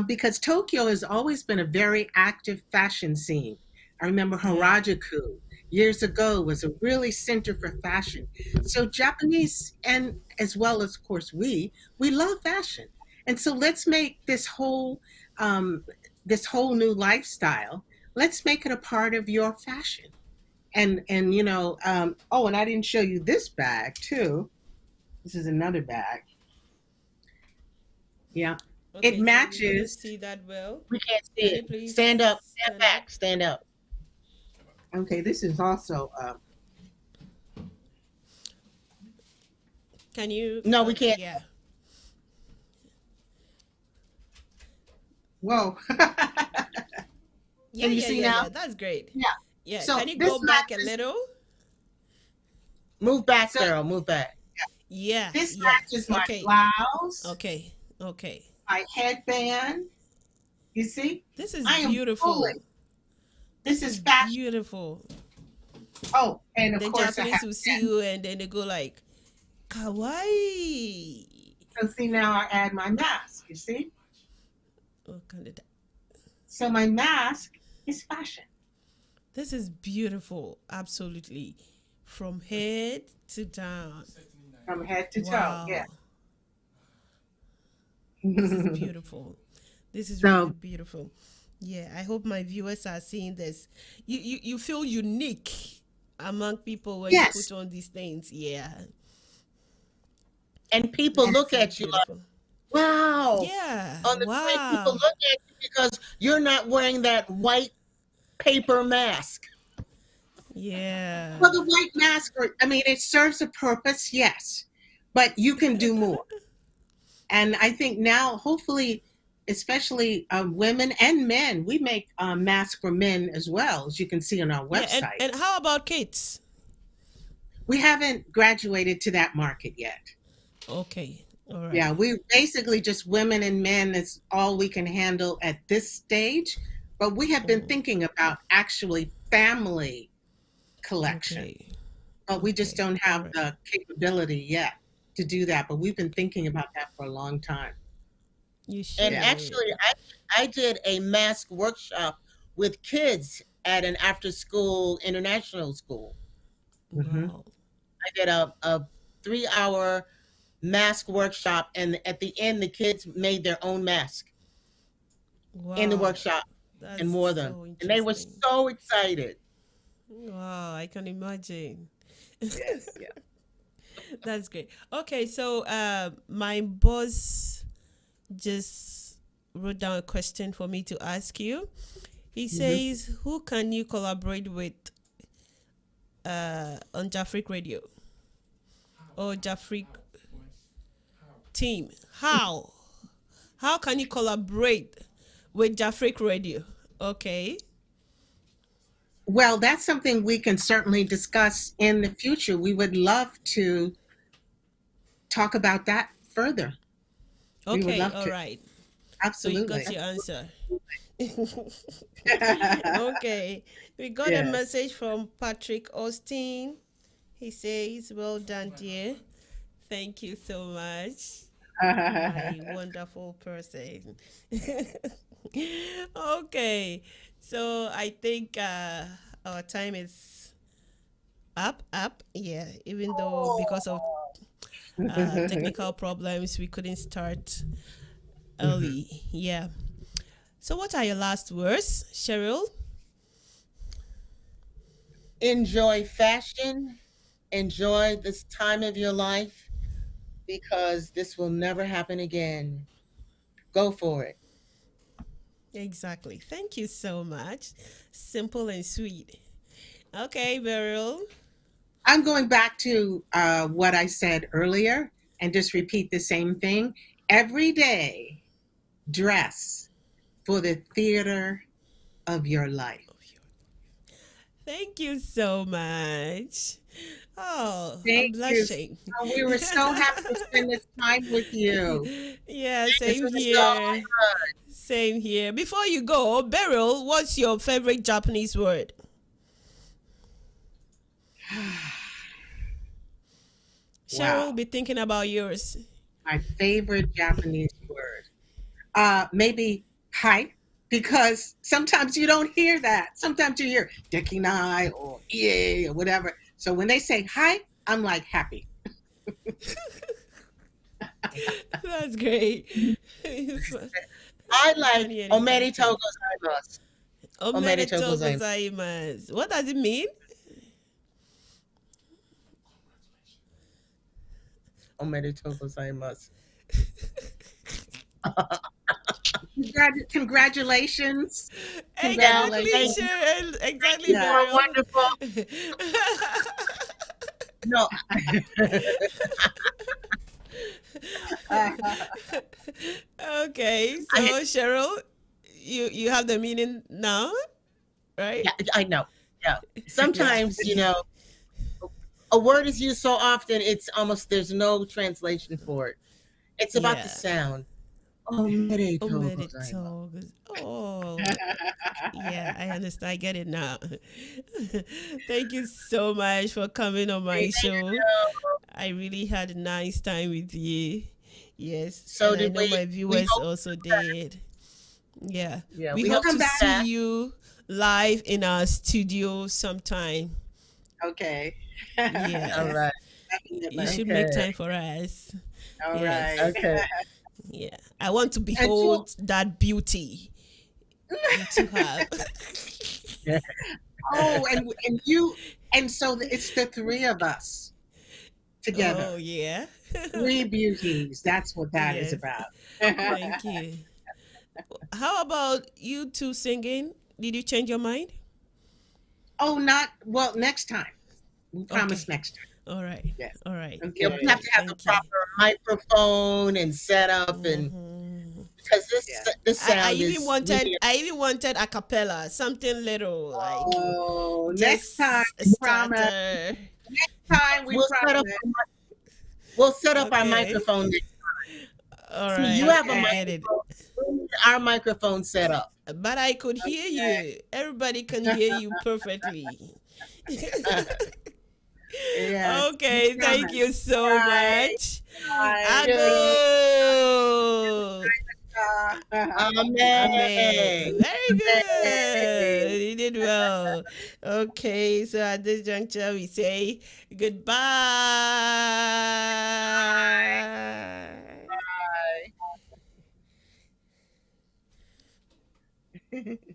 because Tokyo has always been a very active fashion scene. I remember Yeah. Harajuku years ago was a really center for fashion. So Japanese and as well as of course we love fashion. And so let's make um, this whole new lifestyle. Let's make it a part of your fashion. And oh, and I didn't show you this bag too. This is another bag. Yeah, it Okay, so we couldn't matches. see that well. We can't see Can it. you please Stand up, stand stand up? back, stand up. Okay, this is also Can you? No, we Okay, can't. yeah. whoa. Yeah, Can you yeah, see yeah, now? yeah. That's great. Yeah. Yeah. So Can you this go back a matches. little? Move back, So girl. Move back. Yeah, this yeah. matches my Okay, blouse, okay, okay. my headband. You see, This is I am beautiful. fully. This This is is fashion. beautiful. Oh, and of The course I Japanese have. will see you and then they go like, kawaii. So see now I add my mask. You see, Oh, Canada. so my mask is fashion. This is beautiful. Absolutely. From head to down. From head to toe. Wow. Yeah. This is beautiful. This is really So beautiful. Yeah, I hope my viewers are seeing this. You feel unique among people when you yes, put on these things. Yeah. And people This is look so at you like, beautiful. wow. Yeah. On the street, people Wow. look at you because you're not wearing that white paper mask. Yeah. well, the white mask, I mean, it serves a purpose, yes, but you can do more. And I think now, hopefully, especially women and men, we make masks for men as well, as you can see on our Yeah, website. and how about kids? We haven't graduated to that market yet. Okay. All right. Yeah, we basically just women and men is all we can handle at this stage. But we have been Oh, thinking about actually family collection. okay. But we just Okay. don't All have right. the capability yet to do that. But we've been thinking about that for a long time. You And Yeah. should. actually, I did a mask workshop with kids at an after school international school. Hmm. Wow. I did a 3 hour mask workshop, and at the end, the kids made their own mask in the Wow. workshop That's and wore them. so And they were interesting. so excited. Wow, I can imagine. Yes. Yeah. That's great. Okay, so my boss just wrote down a question for me to ask you. He says, "Who can you collaborate with on Jafric Radio or Jafric team? How? How can you collaborate with Jafric Radio?" Okay. Well, that's something we can certainly discuss in the future. We would love to talk about that further. We would Okay. love All to. right. So you Absolutely. got your answer. Okay. We got a Yes. message from Patrick Austin. He says, "Well done, dear. Thank you so much. My wonderful person." Okay. So I think our time is up. Yeah. Even though because of technical problems, we couldn't start early. Yeah. So what are your last words, Cheryl? Enjoy fashion, enjoy this time of your life because this will never happen again. Go for it. Exactly. Thank you so much. Simple and sweet. Okay, Beryl. I'm going back to what I said earlier and just repeat the same thing. Every day, dress for the theater of your life. Thank you so much. Oh, I'm Thank you. blushing. We were so happy to spend this time with you. Yeah, This same was so here. Same here. Before you go, Beryl, what's your favorite Japanese word? Cheryl will Wow. be thinking about yours. My favorite Japanese word. Maybe hi, because sometimes you don't hear that. Sometimes you hear dekinai or ie or whatever. So when they say hi, I'm like happy. That's great. I It's like funny anytime. omerito gozaimasu. Omerito Omedetou gozaimasu. gozaimasu. What does it mean? Omerito gozaimasu. Congratulations. Exactly, Thank Congratulations. you. Cheryl. Thank Exactly, you. You Yeah. are Beryl. wonderful. No. Okay, I so Cheryl, you have the meaning now, right? Yeah, I know. Yeah. Yeah. Sometimes, a word is used so often it's almost there's no translation for it. It's about the Yeah. sound. Omerito gozaimasu. Omedetou. Oh, yeah, I understand. I get it now. Thank you so much for coming on my Thank show. you. I really had a nice time with you. Yes, So and I did know we. my We viewers hope also did. Yeah, yeah, we we hope hope to Come to be back. see back. you live in our studio sometime. Okay. All Yes, right. you Definitely. should make Okay. time for us. All right. Yes, Okay. yeah, I want to Until behold that beauty you two have. and you and so it's the three of us together. Oh yeah. Three beauties. That's what that is Yes, about. thank you. How about you two singing? Did you change your mind? Oh, not well. Next time. We promise Okay. next time. All right. Yes. All right. Yeah, we have Okay. to Okay. have the Thank you. proper microphone and setup and Hmm. because this Yeah. this I sound even is we wanted need I even wanted a cappella, something little like Oh, next time just a we promise. starter. Time we we'll set up promise. we'll set up our Okay. microphone. All See, you right. have a I Okay. get it. microphone. We need our microphone set up. But I could hear you. Everybody can hear you perfectly. Yes. We Okay, thank promise. you All so right. much. Bye. Thank Good. Agoo. you. Amen. Amen. Very good. Amen. You did well. Okay, so at this juncture, we say goodbye. Bye.